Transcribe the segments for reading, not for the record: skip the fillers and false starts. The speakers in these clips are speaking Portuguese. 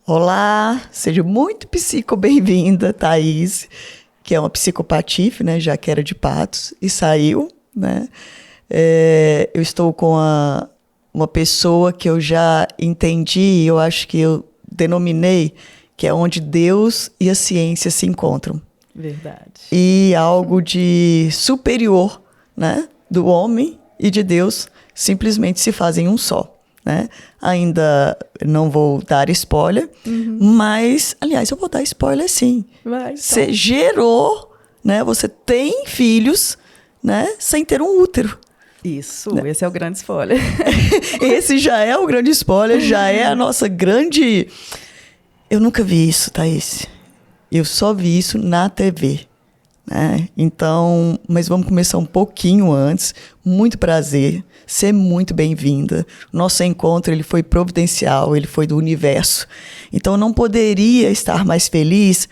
Olá, seja muito bem-vinda, Thaís, que é uma psicopatife, né, já que era de Patos, e saiu, né? Eu estou com uma pessoa que eu já entendi, eu acho que eu denominei, que é onde Deus e a ciência se encontram. Verdade. E algo de superior, né, do homem e de Deus simplesmente se fazem um só. Né? Ainda não vou dar spoiler, mas, aliás, eu vou dar spoiler sim. Vai, então. Você gerou, né? Você tem filhos, né? Sem ter um útero. Isso, né? Esse é o grande spoiler. Esse já é o grande spoiler, já é a nossa grande... Eu nunca vi isso, Thaís. Eu só vi isso na TV. Né? Então, mas vamos começar um pouquinho antes. Muito prazer, ser muito bem-vinda. Nosso encontro ele foi providencial, ele foi do universo. Então, eu não poderia estar mais feliz,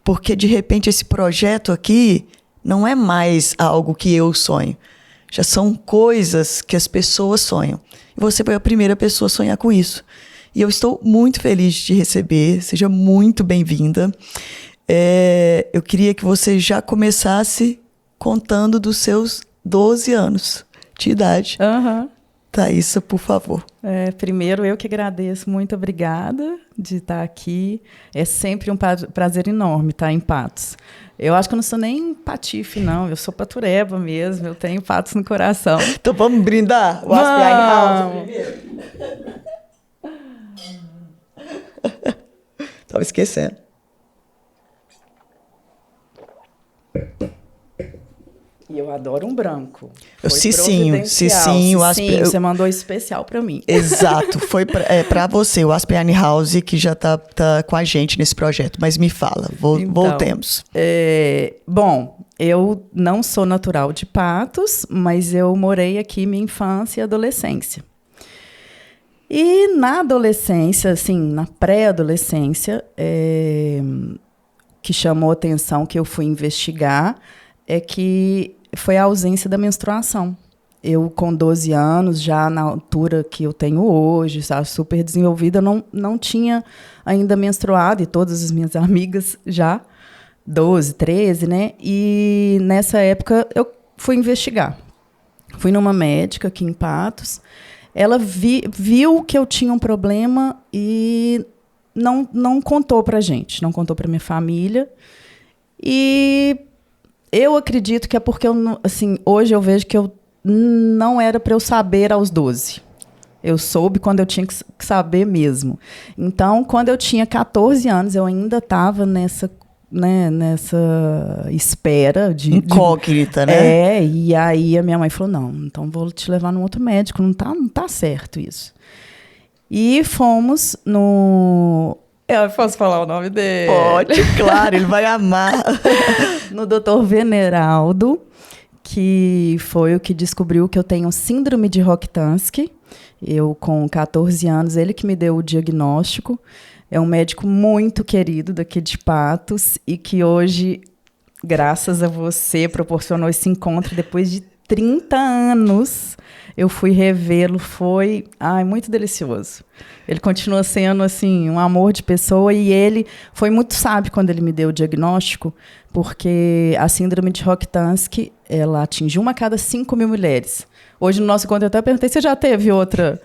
porque de repente esse projeto aqui não é mais algo que eu sonho. Já são coisas que as pessoas sonham. E você foi a primeira pessoa a sonhar com isso. E eu estou muito feliz de te receber. Seja muito bem-vinda. Eu queria que você já começasse contando dos seus 12 anos de idade. Thaísa, por favor. Primeiro, eu que agradeço. Muito obrigada de estar aqui. É sempre um prazer enorme estar em Patos. Eu acho que eu não sou nem patife, não. Eu sou patureba mesmo. Eu tenho Patos no coração. Então vamos brindar? O Aspiane House primeiro. Estava esquecendo. E eu adoro um branco. O Cicinho, você mandou especial para mim. Exato, foi para você, o Aspiane House, que já tá com a gente nesse projeto. Mas me fala, voltemos. Bom, eu não sou natural de Patos, mas eu morei aqui minha infância e adolescência. E na adolescência, assim, na pré-adolescência, que chamou a atenção, que eu fui investigar, é que foi a ausência da menstruação. Eu, com 12 anos, já na altura que eu tenho hoje, sabe, super desenvolvida, não tinha ainda menstruado, e todas as minhas amigas já, 12, 13, né? E nessa época eu fui investigar. Fui numa médica aqui em Patos, ela viu que eu tinha um problema e não contou pra gente, não contou pra minha família. E eu acredito que é porque assim, hoje eu vejo que eu não era para eu saber aos 12. Eu soube quando eu tinha que saber mesmo. Então, quando eu tinha 14 anos, eu ainda estava nessa espera de incógnita, né? E aí a minha mãe falou: não, então vou te levar num outro médico, não tá certo isso. E fomos no... Eu posso falar o nome dele? Pode, claro, ele vai amar. No Dr. Veneraldo, que foi o que descobriu que eu tenho síndrome de Rokitansky. Eu, com 14 anos, ele que me deu o diagnóstico. É um médico muito querido daqui de Patos e que hoje, graças a você, proporcionou esse encontro depois de 30 anos. Eu fui revê-lo, foi muito delicioso. Ele continua sendo assim, um amor de pessoa, e ele foi muito sábio quando ele me deu o diagnóstico, porque a síndrome de Rokitansky, ela atingiu 1 a cada 5.000 mulheres. Hoje, no nosso encontro, eu até perguntei, você já teve outro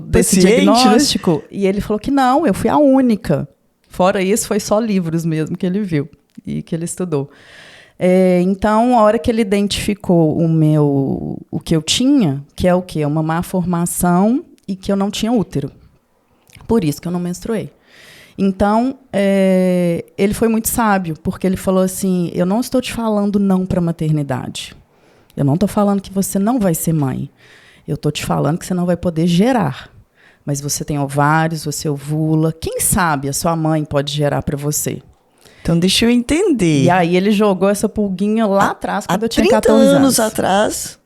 desse paciente, diagnóstico? Né? E ele falou que não, eu fui a única. Fora isso, foi só livros mesmo que ele viu e que ele estudou. Então, a hora que ele identificou o que eu tinha, que é o quê? Uma má formação e que eu não tinha útero. Por isso que eu não menstruei. Então, ele foi muito sábio, porque ele falou assim: eu não estou te falando não para a maternidade. Eu não estou falando que você não vai ser mãe. Eu estou te falando que você não vai poder gerar. Mas você tem ovários, você ovula. Quem sabe a sua mãe pode gerar para você? Então, deixa eu entender. E aí ele jogou essa pulguinha lá atrás, quando eu tinha 14 anos. 30 anos atrás,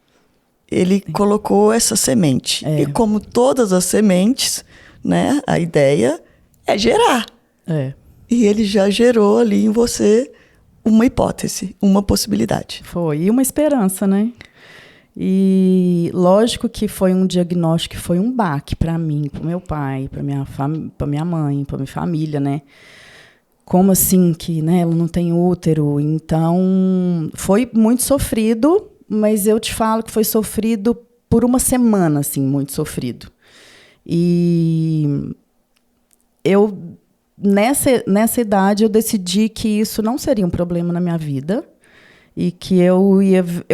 ele colocou essa semente. E como todas as sementes, né, a ideia é gerar. E ele já gerou ali em você uma hipótese, uma possibilidade. Foi, e uma esperança, né? E lógico que foi um diagnóstico que foi um baque para mim, para o meu pai, para minha mãe, para minha família, né? Como assim que, né, ela não tem útero? Então, foi muito sofrido, mas eu te falo que foi sofrido por uma semana, assim, muito sofrido. E eu, nessa idade, eu decidi que isso não seria um problema na minha vida e que eu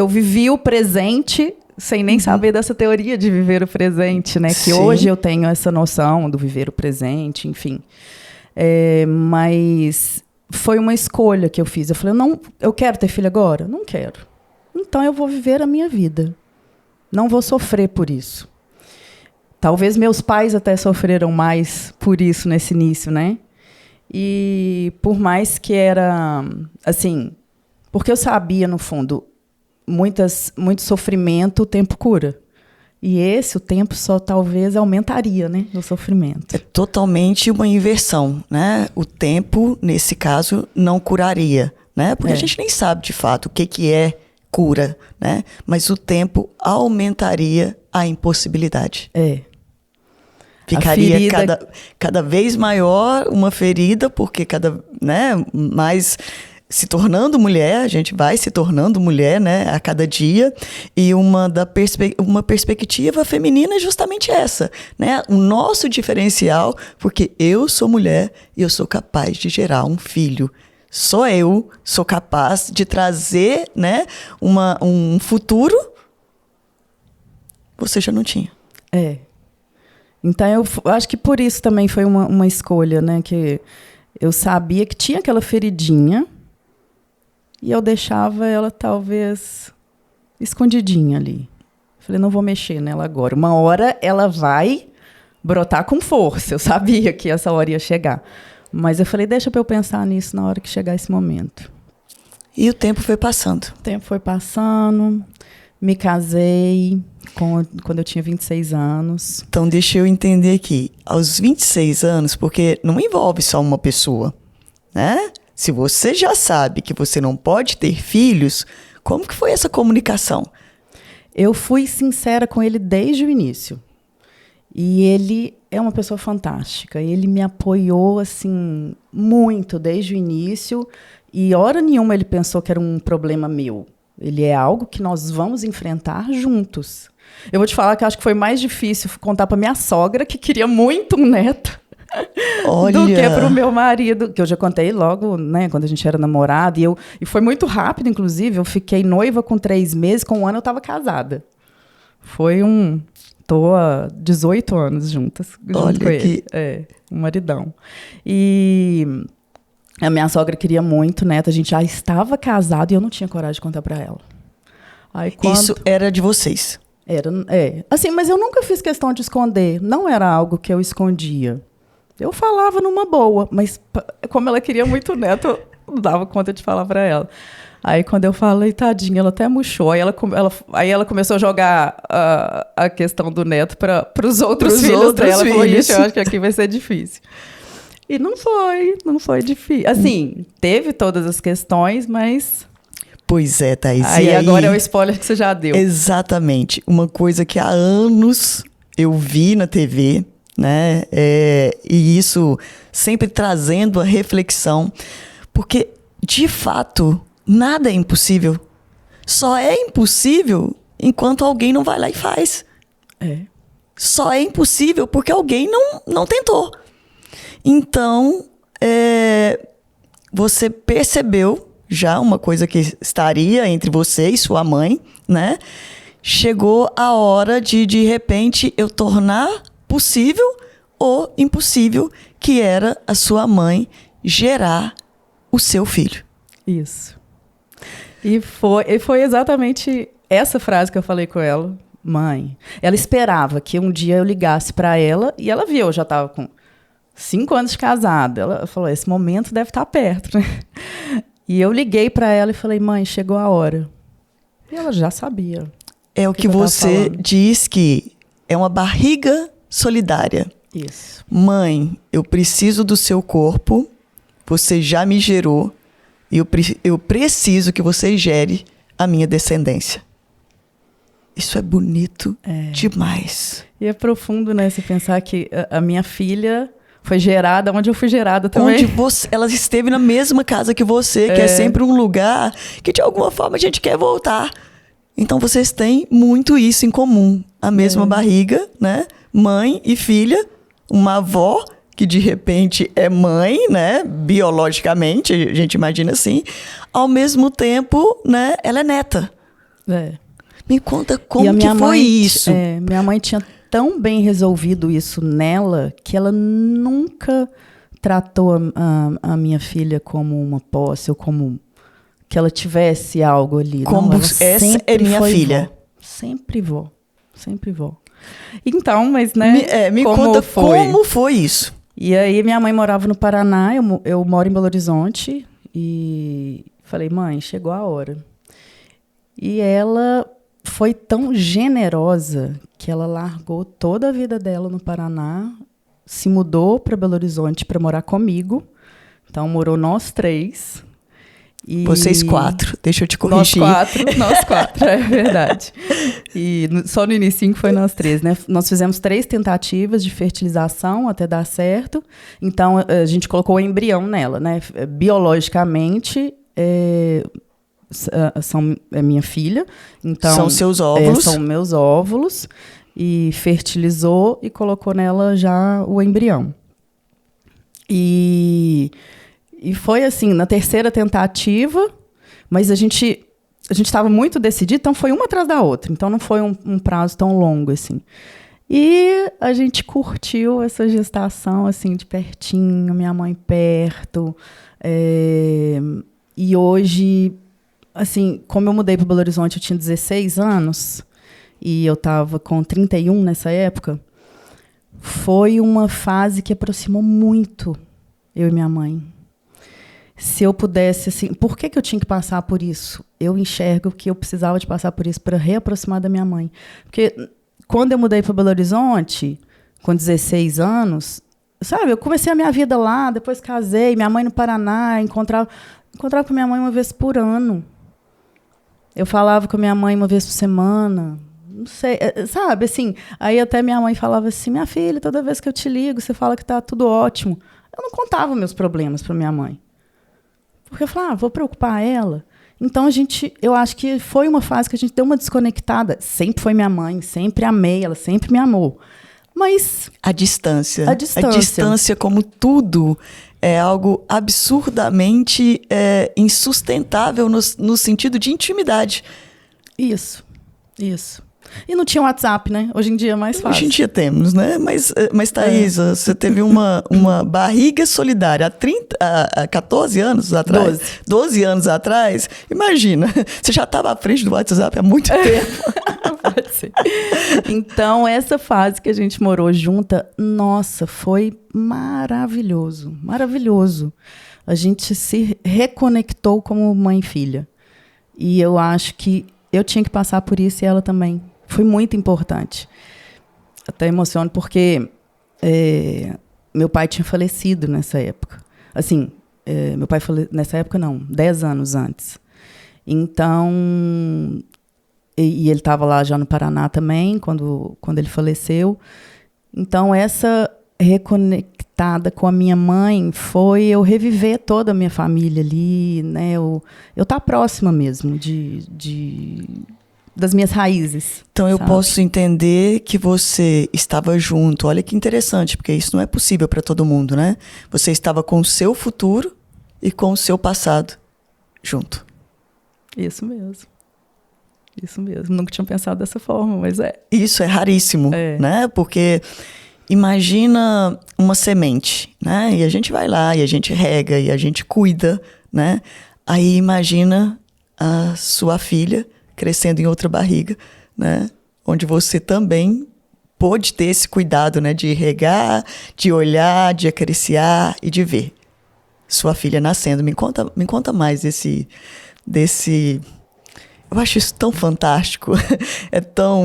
vivi o presente sem nem saber dessa teoria de viver o presente, né? Que hoje eu tenho essa noção do viver o presente, enfim. Mas foi uma escolha que eu fiz. Eu falei, não, eu quero ter filho agora? Não quero. Então eu vou viver a minha vida. Não vou sofrer por isso. Talvez meus pais até sofreram mais por isso nesse início, né? E por mais que era, assim, porque eu sabia, no fundo, muito sofrimento, o tempo cura. E o tempo só talvez aumentaria, né, o sofrimento. É totalmente uma inversão, né? O tempo, nesse caso, não curaria, né? Porque a gente nem sabe, de fato, o que é cura, né? Mas o tempo aumentaria a impossibilidade. Ficaria cada vez maior uma ferida, porque mais se tornando mulher, a gente vai se tornando mulher, né, a cada dia, e uma perspectiva feminina é justamente essa, né, o nosso diferencial, porque eu sou mulher e eu sou capaz de gerar um filho. Só eu sou capaz de trazer, né, um futuro. Você já não tinha. Então, eu acho que por isso também foi uma escolha, né, que eu sabia que tinha aquela feridinha, e eu deixava ela, talvez, escondidinha ali. Falei, não vou mexer nela agora. Uma hora ela vai brotar com força. Eu sabia que essa hora ia chegar. Mas eu falei, deixa para eu pensar nisso na hora que chegar esse momento. E o tempo foi passando. O tempo foi passando. Me casei quando eu tinha 26 anos. Então, deixa eu entender aqui. Aos 26 anos, porque não envolve só uma pessoa, né? Se você já sabe que você não pode ter filhos, como que foi essa comunicação? Eu fui sincera com ele desde o início. E ele é uma pessoa fantástica. Ele me apoiou assim muito desde o início. E hora nenhuma ele pensou que era um problema meu. Ele é algo que nós vamos enfrentar juntos. Eu vou te falar que eu acho que foi mais difícil contar para minha sogra, que queria muito um neto. Olha. Do que para o meu marido, que eu já contei logo, né, quando a gente era namorado, e foi muito rápido, inclusive, eu fiquei noiva com 3 meses, com 1 ano eu estava casada. Tô há 18 anos junto com ele. Um maridão. E a minha sogra queria muito neto, a gente já estava casado e eu não tinha coragem de contar para ela. Isso era de vocês? Assim, mas eu nunca fiz questão de esconder, não era algo que eu escondia. Eu falava numa boa, mas como ela queria muito neto, eu não dava conta de falar para ela. Aí, quando eu falei, tadinha, ela até murchou. Aí ela começou a jogar a questão do neto para os outros filhos dela. Ela falou, isso, eu acho que aqui vai ser difícil. E não foi difícil. Assim, teve todas as questões, mas... Pois é, Thaís. Aí agora é o spoiler que você já deu. Exatamente. Uma coisa que há anos eu vi na TV... né? E isso sempre trazendo a reflexão, porque de fato nada é impossível, só é impossível enquanto alguém não vai lá e faz. Só é impossível porque alguém não tentou. Então você percebeu já uma coisa que estaria entre você e sua mãe, né? Chegou a hora de repente eu tornar possível ou impossível, que era a sua mãe gerar o seu filho. Isso. E foi exatamente essa frase que eu falei com ela. Mãe, ela esperava que um dia eu ligasse para ela e ela viu, eu já estava com 5 anos de casada. Ela falou, esse momento deve estar perto, né? E eu liguei para ela e falei, mãe, chegou a hora. E ela já sabia. É o que você diz que é uma barriga solidária. Isso. Mãe, eu preciso do seu corpo, você já me gerou, e eu preciso que você gere a minha descendência. Isso é bonito demais. E é profundo, né? Se pensar que a minha filha foi gerada onde eu fui gerada também. Ela esteve na mesma casa que você, que é sempre um lugar que de alguma forma a gente quer voltar. Então vocês têm muito isso em comum. A mesma barriga, né? Mãe e filha, uma avó que de repente é mãe, né? Biologicamente, a gente imagina assim. Ao mesmo tempo, né? Ela é neta. Me conta como que foi isso. Minha mãe tinha tão bem resolvido isso nela que ela nunca tratou a minha filha como uma posse ou como que ela tivesse algo ali. Como não, essa é minha filha. Vó. Sempre vó. Sempre vó. Então, mas, né? Me conta como foi isso. E aí, minha mãe morava no Paraná, eu moro em Belo Horizonte. E falei, mãe, chegou a hora. E ela foi tão generosa que ela largou toda a vida dela no Paraná, se mudou para Belo Horizonte para morar comigo. Então, morou nós 3. Vocês 4, deixa eu te corrigir. Nós quatro, é verdade. E só no início foi nós 3, né? Nós fizemos 3 tentativas de fertilização até dar certo. Então, a gente colocou o embrião nela, né? Biologicamente, é minha filha. Então, são seus óvulos. São meus óvulos. E fertilizou e colocou nela já o embrião. E foi assim, na 3ª tentativa, mas a gente estava muito decidido, então foi uma atrás da outra. Então não foi um prazo tão longo assim. E a gente curtiu essa gestação assim de pertinho, minha mãe perto. E hoje, assim, como eu mudei para Belo Horizonte, eu tinha 16 anos e eu estava com 31 nessa época, foi uma fase que aproximou muito eu e minha mãe. Se eu pudesse, assim, por que eu tinha que passar por isso? Eu enxergo que eu precisava de passar por isso para reaproximar da minha mãe. Porque quando eu mudei para Belo Horizonte, com 16 anos, sabe, eu comecei a minha vida lá, depois casei, minha mãe no Paraná, encontrava com minha mãe uma vez por ano. Eu falava com a minha mãe uma vez por semana. Não sei, sabe, assim, aí até minha mãe falava assim, minha filha, toda vez que eu te ligo, você fala que está tudo ótimo. Eu não contava meus problemas para minha mãe. Porque eu falava, vou preocupar ela. Então, eu acho que foi uma fase que a gente deu uma desconectada. Sempre foi minha mãe, sempre amei, ela sempre me amou. Mas... A distância, como tudo, é algo absurdamente insustentável no sentido de intimidade. Isso. E não tinha WhatsApp, né? Hoje em dia é mais fácil. Hoje em dia temos, né? Mas Thaís, você teve uma barriga solidária há 14 anos atrás. 12 anos atrás. Imagina, você já estava à frente do WhatsApp há muito tempo. Pode ser. Então, essa fase que a gente morou junta, nossa, foi maravilhoso. Maravilhoso. A gente se reconectou como mãe e filha. E eu acho que eu tinha que passar por isso e ela também. Foi muito importante. Até emociono porque meu pai tinha falecido nessa época. Assim, meu pai nessa época não, 10 anos antes. Então, e ele estava lá já no Paraná também, quando ele faleceu. Então, essa reconectada com a minha mãe foi eu reviver toda a minha família ali, né? Eu estar próxima mesmo das minhas raízes. Então eu posso entender que você estava junto. Olha que interessante, porque isso não é possível para todo mundo, né? Você estava com o seu futuro e com o seu passado junto. Isso mesmo. Nunca tinha pensado dessa forma, mas é. Isso é raríssimo, né? Porque imagina uma semente, né? E a gente vai lá, e a gente rega, e a gente cuida, né? Aí imagina a sua filha crescendo em outra barriga, né? Onde você também pôde ter esse cuidado, né? De regar, de olhar, de acariciar e de ver sua filha nascendo. Me conta mais desse... Eu acho isso tão fantástico.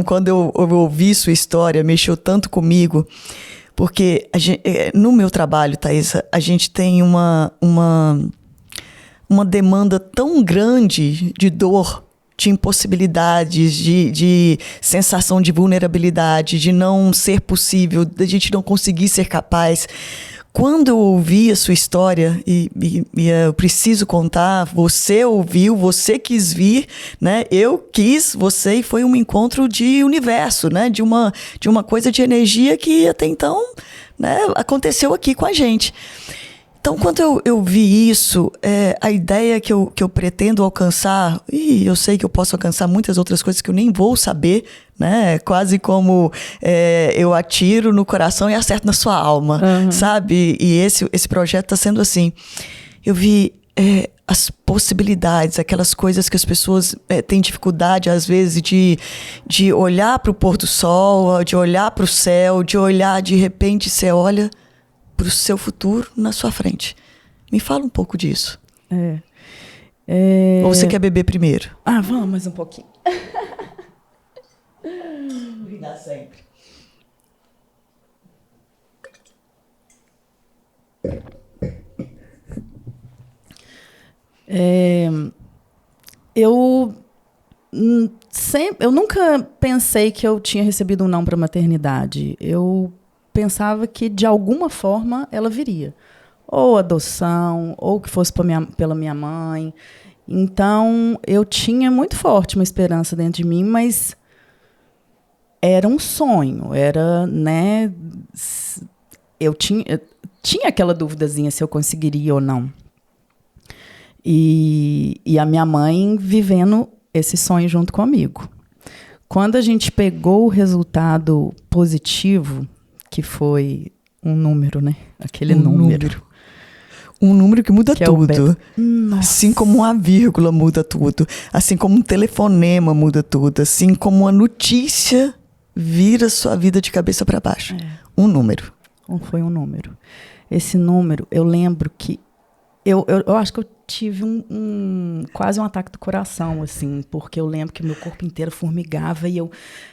Quando eu ouvi sua história, mexeu tanto comigo, porque no meu trabalho, Thaís, a gente tem uma demanda tão grande de dor de impossibilidades, de sensação de vulnerabilidade, de não ser possível, da gente não conseguir ser capaz. Quando eu ouvi a sua história, e eu preciso contar, você ouviu, você quis vir, né? Eu quis, você, e foi um encontro de universo, né? De uma coisa de energia que até então, né, aconteceu aqui com a gente. Então, quando eu vi isso, a ideia que eu pretendo alcançar, e eu sei que eu posso alcançar muitas outras coisas que eu nem vou saber, né? Quase como eu atiro no coração e acerto na sua alma, sabe? E esse projeto está sendo assim. Eu vi as possibilidades, aquelas coisas que as pessoas têm dificuldade, às vezes, de olhar para o pôr do sol, de olhar para o céu, de olhar, de repente, você olha para o seu futuro na sua frente. Me fala um pouco disso. Ou você quer beber primeiro? Vamos mais um pouquinho. Brindar sempre. Eu nunca pensei que eu tinha recebido um não para maternidade. Eu pensava que, de alguma forma, ela viria. Ou adoção, ou que fosse pela minha mãe. Então, eu tinha muito forte uma esperança dentro de mim, mas era um sonho. Era, né? Eu tinha aquela duvidazinha se eu conseguiria ou não. E a minha mãe vivendo esse sonho junto comigo. Quando a gente pegou o resultado positivo, que foi um número, né? Aquele número. Um número que muda que tudo. Assim como uma vírgula muda tudo. Assim como um telefonema muda tudo. Assim como uma notícia vira sua vida de cabeça para baixo. Um número. Foi um número. Esse número, eu lembro que... Eu acho que eu tive quase um ataque do coração, assim, porque eu lembro que meu corpo inteiro formigava e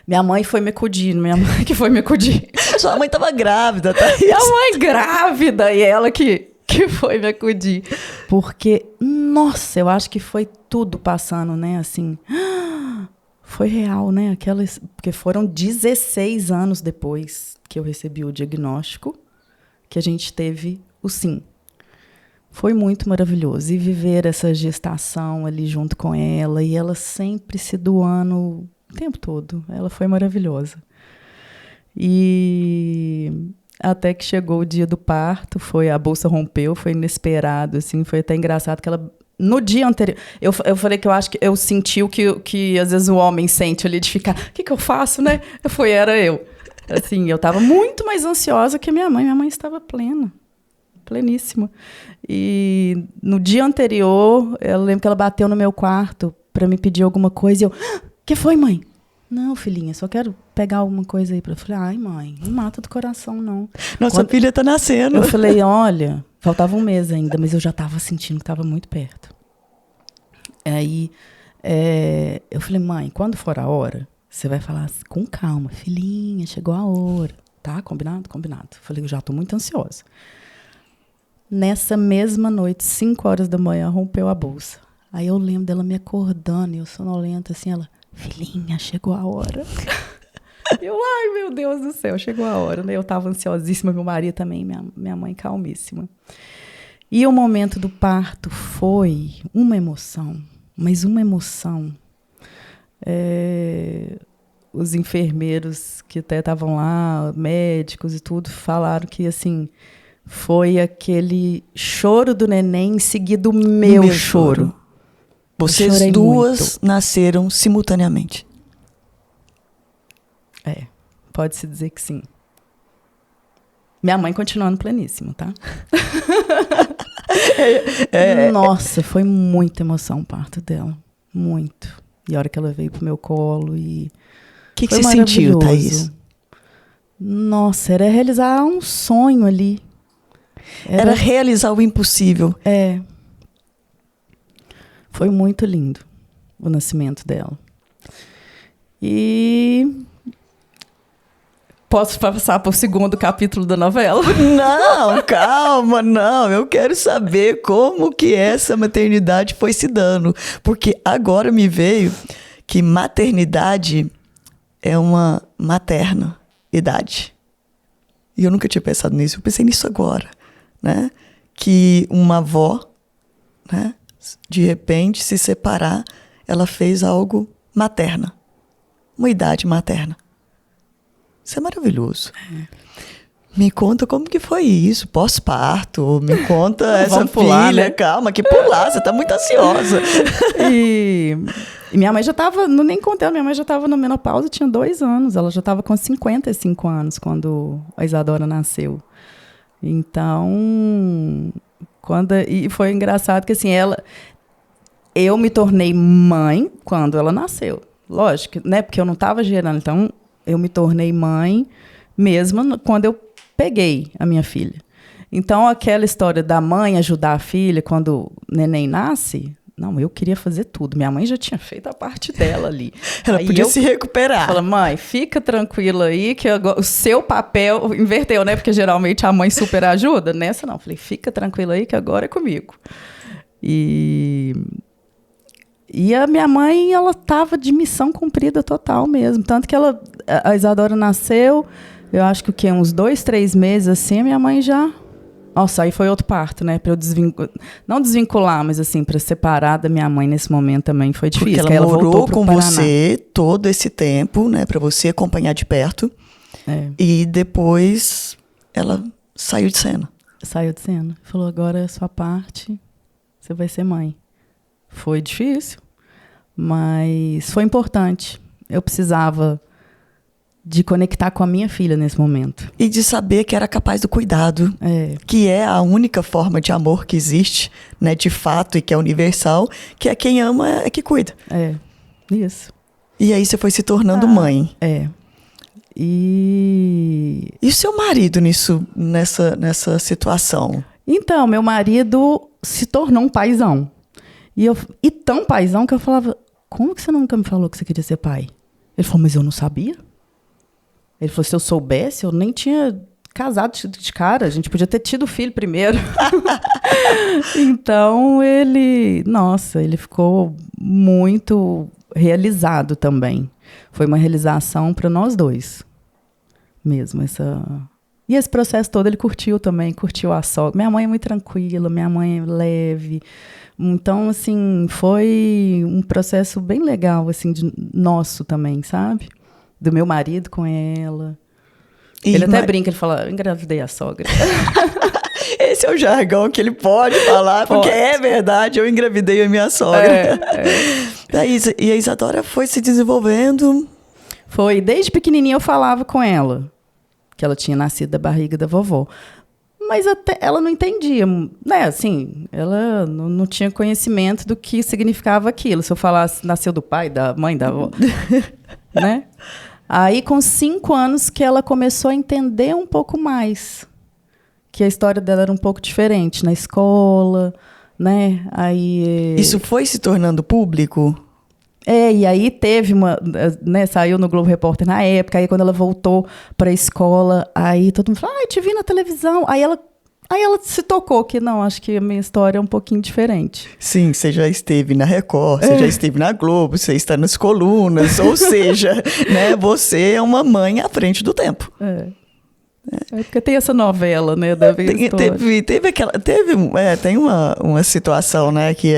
minha mãe foi me acudir, minha mãe que foi me acudir. Sua mãe estava grávida, tá? Minha mãe grávida, e ela que foi me acudir. Porque, nossa, eu acho que foi tudo passando, né, assim... Foi real, né? Porque foram 16 anos depois que eu recebi o diagnóstico que a gente teve o sim. Foi muito maravilhoso. E viver essa gestação ali junto com ela, e ela sempre se doando o tempo todo. Ela foi maravilhosa. E até que chegou o dia do parto, a bolsa rompeu, foi inesperado, assim, foi até engraçado que ela... No dia anterior, eu falei que eu acho que eu senti o que às vezes o homem sente ali, de ficar, o que eu faço, né? Era eu. Assim, eu estava muito mais ansiosa que minha mãe. Minha mãe estava pleníssima. E no dia anterior, eu lembro que ela bateu no meu quarto para me pedir alguma coisa. E eu, que foi, mãe? Não, filhinha, só quero pegar alguma coisa aí. Eu falei, ai, mãe, não mata do coração, não. Nossa filha tá nascendo. Eu falei, olha, faltava um mês ainda, mas eu já estava sentindo que estava muito perto. Aí, eu falei, mãe, quando for a hora, você vai falar assim, com calma, filhinha, chegou a hora. Tá? Combinado? Combinado. Eu falei, eu já estou muito ansiosa. Nessa mesma noite, 5 horas da manhã, rompeu a bolsa. Aí eu lembro dela me acordando, e eu sonolenta, assim, ela, filhinha, chegou a hora. Eu, ai, meu Deus do céu, chegou a hora, né? Eu estava ansiosíssima, meu marido também, minha mãe calmíssima. E o momento do parto foi uma emoção, mas uma emoção. Os enfermeiros que até estavam lá, médicos e tudo, falaram que, assim, foi aquele choro do neném seguido do meu choro. Vocês duas nasceram simultaneamente. Pode-se dizer que sim. Minha mãe continuando pleníssima, tá? Nossa, foi muita emoção o parto dela. Muito. E a hora que ela veio pro meu colo e... O que você sentiu, Thaís? Nossa, era realizar um sonho ali. Era realizar o impossível. Foi muito lindo o nascimento dela. E Posso passar para o segundo capítulo da novela? Não, calma, não. Eu quero saber como que essa maternidade foi se dando. Porque agora me veio que maternidade é uma materna idade. E eu nunca tinha pensado nisso. Eu pensei nisso agora, né? Que uma avó, né, de repente, se separar, ela fez algo materna. Uma idade materna. Isso é maravilhoso. Me conta como que foi isso, pós-parto. Me conta essa pular, filha. né? Calma, que pular, você tá muito ansiosa. E minha mãe já estava, nem contando, minha mãe já estava na menopausa, tinha 2 anos. Ela já estava com 55 anos quando a Isadora nasceu. Então, e foi engraçado que assim, eu me tornei mãe quando ela nasceu. Lógico, né? Porque eu não estava gerando. Então, eu me tornei mãe mesmo quando eu peguei a minha filha. Então, aquela história da mãe ajudar a filha quando o neném nasce, não, eu queria fazer tudo. Minha mãe já tinha feito a parte dela ali. Ela podia se recuperar. Fala, mãe, fica tranquila aí, que agora, o seu papel inverteu, né? Porque geralmente a mãe super ajuda. Nessa não. Falei, fica tranquila aí, que agora é comigo. E a minha mãe, ela estava de missão cumprida total mesmo. Tanto que a Isadora nasceu, eu acho que uns 2, 3 meses assim, a minha mãe já... Nossa, aí foi outro parto, né? Para eu não desvincular, mas assim, para separar da minha mãe nesse momento também foi difícil. Porque ela morou voltou com Paraná. você todo esse tempo, né? Para você acompanhar de perto. É. E depois ela saiu de cena. Saiu de cena. Falou, agora é a sua parte, você vai ser mãe. Foi difícil, mas foi importante. Eu precisava de conectar com a minha filha nesse momento. E de saber que era capaz do cuidado, que é a única forma de amor que existe, né, de fato, e que é universal, que é quem ama é que cuida. Isso. E aí você foi se tornando mãe. E o seu marido nessa situação? Então, meu marido se tornou um paizão. E tão paizão que eu falava, como que você nunca me falou que você queria ser pai? Ele falou, mas eu não sabia. Ele falou, se eu soubesse, eu nem tinha casado de cara. A gente podia ter tido filho primeiro. Então, ele ficou muito realizado também. Foi uma realização para nós dois. Mesmo, E esse processo todo ele curtiu também, curtiu a sogra. Minha mãe é muito tranquila, minha mãe é leve. Então, assim, foi um processo bem legal, assim, nosso também, sabe? Do meu marido com ela. Ele até brinca, ele fala, eu engravidei a sogra. Esse é o jargão que ele pode falar, porque é verdade, eu engravidei a minha sogra. E a Isadora foi se desenvolvendo. Foi, desde pequenininha eu falava com ela, que ela tinha nascido da barriga da vovó. Mas até ela não entendia, né? Assim, ela não tinha conhecimento do que significava aquilo. Se eu falasse, nasceu do pai, da mãe, da avó, né? Aí, com 5 anos, que ela começou a entender um pouco mais. Que a história dela era um pouco diferente na escola, né? Aí... Isso foi se tornando público? E aí teve né, saiu no Globo Repórter na época, aí quando ela voltou para a escola, aí todo mundo falou, te vi na televisão. Aí ela se tocou que, não, acho que a minha história é um pouquinho diferente. Sim, você já esteve na Record, você já esteve na Globo, você está nas colunas, ou seja, né, você é uma mãe à frente do tempo. Porque tem essa novela, né, da tem uma situação, né, que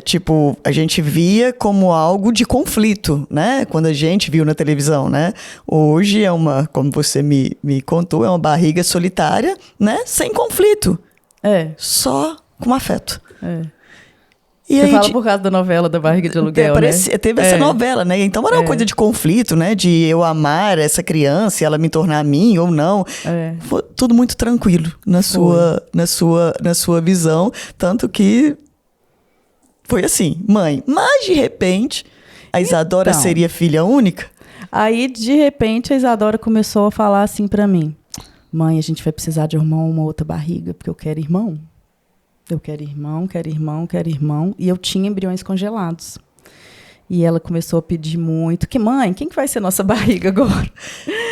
tipo, a gente via como algo de conflito, né? Quando a gente viu na televisão, né? Hoje como você me contou, é uma barriga solitária, né? Sem conflito. Só com afeto. E você fala por causa da novela da barriga de aluguel, né? Teve essa novela, né? Então era uma coisa de conflito, né? De eu amar essa criança e ela me tornar a mim ou não. Foi tudo muito tranquilo na sua visão. Tanto que foi assim, mãe. Mas, de repente, a Isadora seria filha única? Aí, de repente, a Isadora começou a falar assim pra mim. Mãe, a gente vai precisar de arrumar uma outra barriga, porque eu quero irmão. Eu quero irmão, quero irmão, quero irmão. E eu tinha embriões congelados. E ela começou a pedir muito. Mãe, quem que vai ser nossa barriga agora?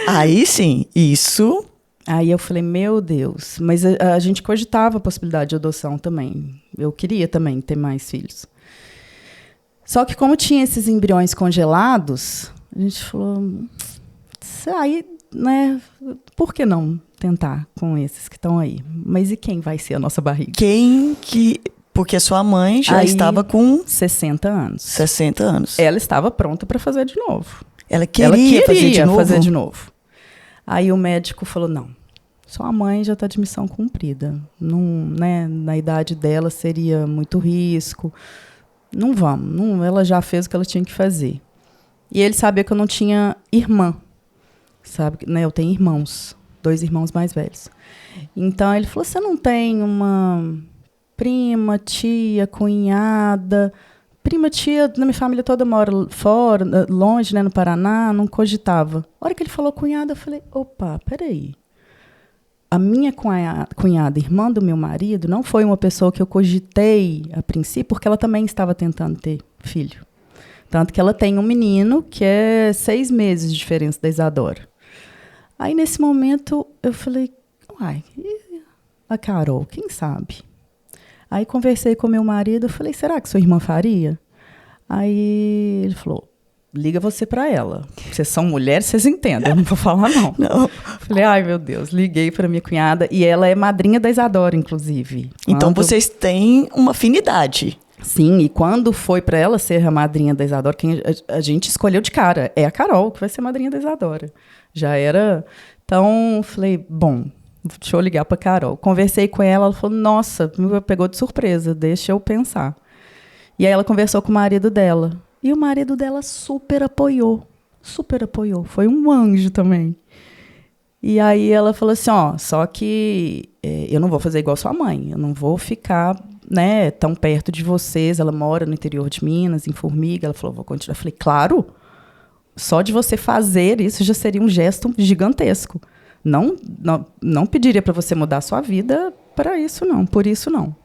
Aí sim, isso... Aí eu falei, meu Deus. Mas a gente cogitava a possibilidade de adoção também. Eu queria também ter mais filhos. Só que como tinha esses embriões congelados, a gente falou, aí, né, por que não tentar com esses que estão aí? Mas e quem vai ser a nossa barriga? Porque a sua mãe já estava com 60 anos. 60 anos. Ela estava pronta para fazer de novo. Ela queria fazer de novo. Aí o médico falou, não, sua mãe já está de missão cumprida. Não, né, na idade dela seria muito risco. Não vamos. Não, ela já fez o que ela tinha que fazer. E ele sabia que eu não tinha irmã. Sabe, né, eu tenho irmãos. 2 irmãos mais velhos. Então ele falou, você não tem uma prima, tia, cunhada... Prima, tia, na minha família toda mora fora, longe, né, no Paraná, não cogitava. A hora que ele falou cunhada, eu falei, opa, peraí. A minha cunhada, irmã do meu marido, não foi uma pessoa que eu cogitei a princípio, porque ela também estava tentando ter filho. Tanto que ela tem um menino que é 6 meses de diferença da Isadora. Aí, nesse momento, eu falei, uai, e a Carol, quem sabe? Aí conversei com meu marido, falei, será que sua irmã faria? Aí ele falou, liga você para ela. Vocês são mulheres, vocês entendem, eu não vou falar não. Não. Falei, ai meu Deus, liguei para minha cunhada e ela é madrinha da Isadora, inclusive. Então vocês têm uma afinidade. Sim, e quando foi para ela ser a madrinha da Isadora, quem a gente escolheu de cara, é a Carol que vai ser madrinha da Isadora. Já era... Então, falei, bom... Deixa eu ligar para a Carol. Conversei com ela, ela falou, nossa, me pegou de surpresa, deixa eu pensar. E aí ela conversou com o marido dela. E o marido dela super apoiou. Foi um anjo também. E aí ela falou assim, ó, só que eu não vou fazer igual sua mãe. Eu não vou ficar, né, tão perto de vocês. Ela mora no interior de Minas, em Formiga. Ela falou, vou continuar. Eu falei, claro, só de você fazer isso já seria um gesto gigantesco. Não pediria para você mudar a sua vida para isso, não. Por isso, não.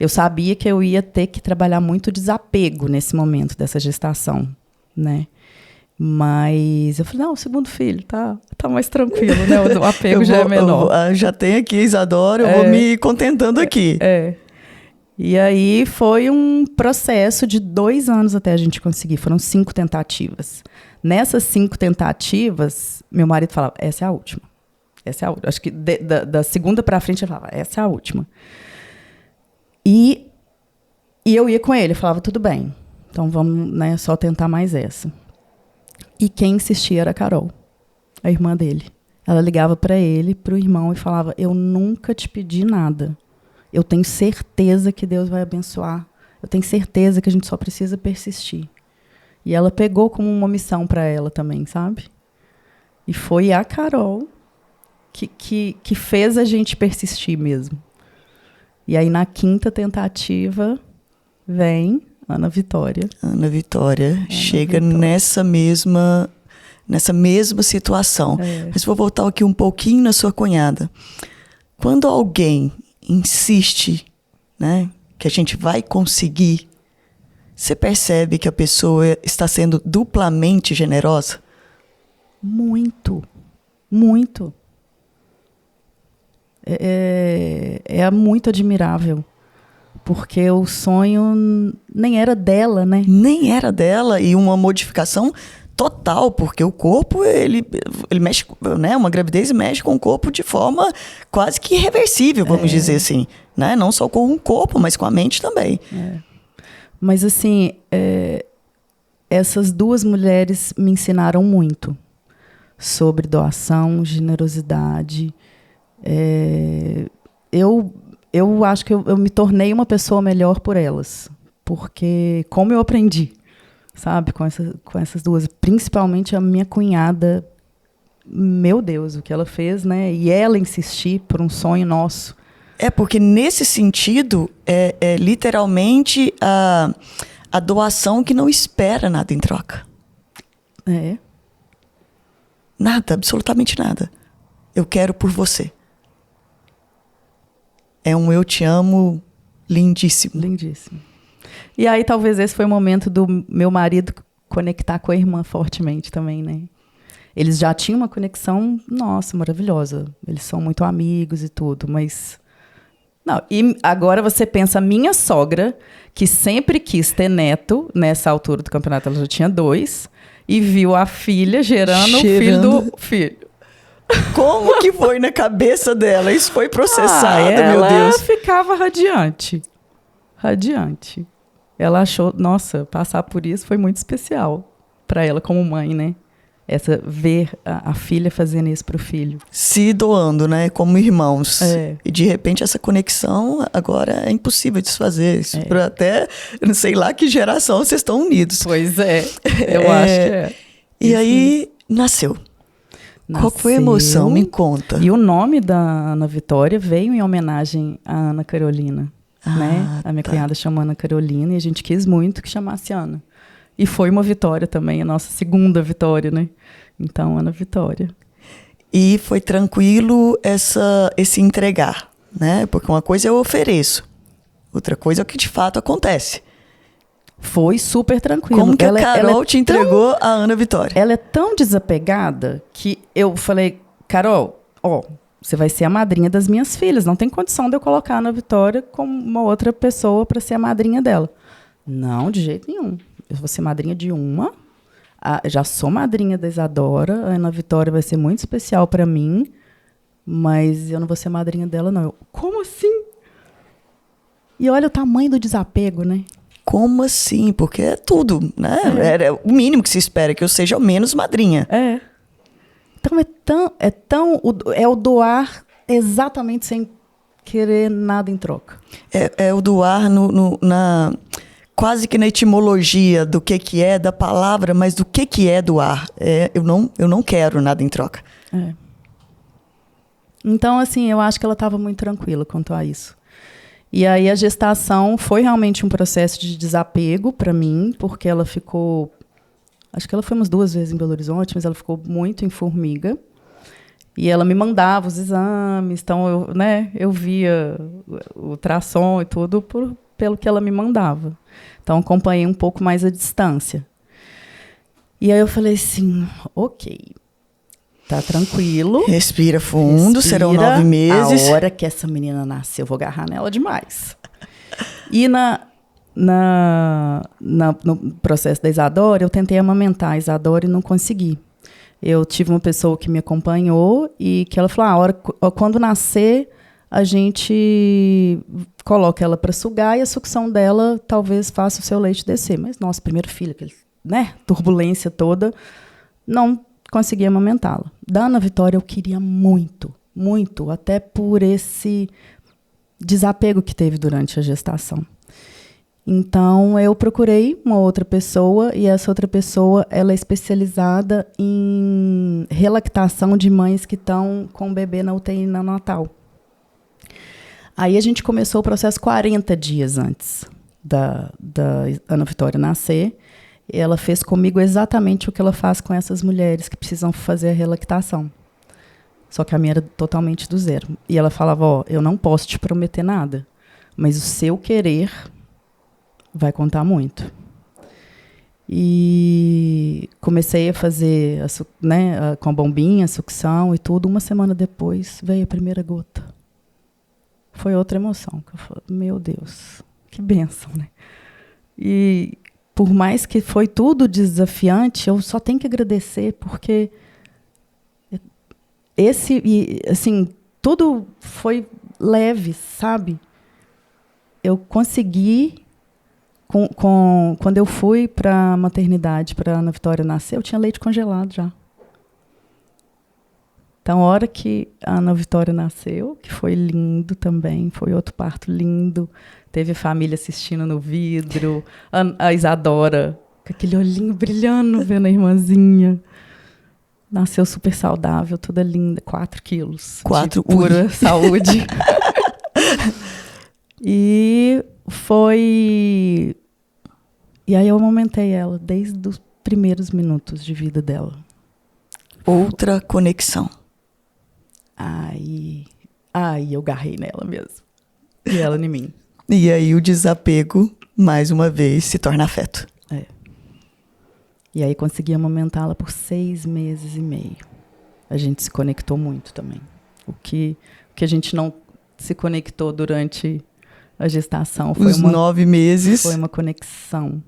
Eu sabia que eu ia ter que trabalhar muito desapego nesse momento dessa gestação, né? Mas eu falei, não, o segundo filho tá mais tranquilo, né? O apego já é menor. Já tem aqui, Isadora, eu vou me contentando aqui. E aí foi um processo de 2 anos até a gente conseguir. Foram 5 tentativas. Nessas 5 tentativas, meu marido falava, essa é a última. Acho que da segunda para frente ele falava, essa é a última. E eu ia com ele, eu falava, tudo bem, então vamos, né, só tentar mais essa. E quem insistia era a Carol, a irmã dele. Ela ligava para ele, para o irmão, e falava, eu nunca te pedi nada. Eu tenho certeza que Deus vai abençoar. Eu tenho certeza que a gente só precisa persistir. E ela pegou como uma missão para ela também, sabe? E foi a Carol que fez a gente persistir mesmo. E aí, na 5ª tentativa, vem Ana Vitória. Ana Vitória chega nessa mesma situação. Mas vou voltar aqui um pouquinho na sua cunhada. Quando alguém insiste, né, que a gente vai conseguir, você percebe que a pessoa está sendo duplamente generosa? Muito, muito. É muito admirável, porque o sonho nem era dela, né? Nem era dela, e uma modificação total, porque o corpo, ele mexe, né? Uma gravidez mexe com o corpo de forma quase que irreversível, vamos dizer assim, né? Não só com o corpo, mas com a mente também. Mas, assim, essas 2 mulheres me ensinaram muito sobre doação, generosidade. Eu acho que eu me tornei uma pessoa melhor por elas, porque como eu aprendi, sabe, com essas 2, principalmente a minha cunhada, meu Deus, o que ela fez, né? E ela insistir por um sonho nosso. Porque nesse sentido, é literalmente a doação que não espera nada em troca. Nada, absolutamente nada. Eu quero por você. É um eu te amo lindíssimo. Lindíssimo. E aí talvez esse foi o momento do meu marido conectar com a irmã fortemente também, né? Eles já tinham uma conexão, nossa, maravilhosa. Eles são muito amigos e tudo, mas... Não, e agora você pensa, minha sogra, que sempre quis ter neto, nessa altura do campeonato ela já tinha 2, e viu a filha gerando o filho do filho. Como que foi na cabeça dela? Isso foi processado, meu Deus. Ela ficava radiante. Radiante. Ela achou, nossa, passar por isso foi muito especial para ela como mãe, né? Ver a filha fazendo isso pro filho. Se doando, né? Como irmãos. É. E de repente essa conexão agora é impossível desfazer. Isso pra até, não sei lá que geração vocês estão unidos. Pois é, eu acho que é. E isso aí nasceu. Qual foi a emoção? Me conta. E o nome da Ana Vitória veio em homenagem à Ana Carolina. Né? A minha cunhada chamou Ana Carolina e a gente quis muito que chamasse Ana. E foi uma vitória também, a nossa segunda vitória, né? Então, Ana Vitória. E foi tranquilo esse entregar, né? Porque uma coisa eu ofereço, outra coisa é o que de fato acontece. Foi super tranquilo. Como que a Carol te entregou a Ana Vitória? Ela é tão desapegada que eu falei, Carol, você vai ser a madrinha das minhas filhas. Não tem condição de eu colocar a Ana Vitória como uma outra pessoa para ser a madrinha dela. Não, de jeito nenhum. Eu vou ser madrinha de uma. Já sou madrinha da Isadora. A Ana Vitória vai ser muito especial para mim. Mas eu não vou ser madrinha dela, não. Como assim? E olha o tamanho do desapego, né? Como assim? Porque é tudo, né? É o mínimo que se espera, que eu seja ao menos madrinha. É. Então é o doar exatamente sem querer nada em troca. É o doar quase que na etimologia do que é da palavra, mas do que é doar. Eu não quero nada em troca. É. Então, assim, eu acho que ela estava muito tranquila quanto a isso. E aí a gestação foi realmente um processo de desapego para mim, porque ela ficou... Acho que ela foi umas 2 vezes em Belo Horizonte, mas ela ficou muito em formiga. E ela me mandava os exames, então eu via o ultrassom e tudo pelo que ela me mandava. Então, acompanhei um pouco mais a distância. E aí eu falei assim, ok, tá tranquilo. Respira fundo, serão 9 meses. A hora que essa menina nascer, eu vou agarrar nela demais. E no processo da Isadora, eu tentei amamentar a Isadora e não consegui. Eu tive uma pessoa que me acompanhou e que ela falou, quando nascer, a gente coloca ela para sugar e a sucção dela talvez faça o seu leite descer. Mas, nossa, primeiro filho, turbulência toda, não consegui amamentá-la. Da Ana Vitória eu queria muito, muito, até por esse desapego que teve durante a gestação. Então, eu procurei uma outra pessoa e essa outra pessoa ela é especializada em relactação de mães que estão com o bebê na UTI neonatal. Aí a gente começou o processo 40 dias antes da Ana Vitória nascer. E ela fez comigo exatamente o que ela faz com essas mulheres que precisam fazer a relactação. Só que a minha era totalmente do zero. E ela falava, eu não posso te prometer nada, mas o seu querer vai contar muito. E comecei a fazer com a bombinha, a sucção e tudo. 1 semana depois veio a primeira gota. Foi outra emoção. Que eu falei, meu Deus, que bênção, né? E por mais que foi tudo desafiante, eu só tenho que agradecer, porque tudo foi leve, sabe? Eu consegui, quando eu fui para a maternidade, para a Ana Vitória nascer, eu tinha leite congelado já. Então, a hora que a Ana Vitória nasceu, que foi lindo também, foi outro parto lindo, teve família assistindo no vidro, a Isadora, com aquele olhinho brilhando, vendo a irmãzinha. Nasceu super saudável, toda linda, 4 quilos. 4, de pura saúde. E aí eu amamentei ela, desde os primeiros minutos de vida dela. Outra conexão. Aí eu garrei nela mesmo. E ela em mim. E aí o desapego, mais uma vez, se torna afeto. É. E aí consegui amamentá-la por 6 meses e meio. A gente se conectou muito também. O que a gente não se conectou durante a gestação foi Os 9 meses. Foi uma conexão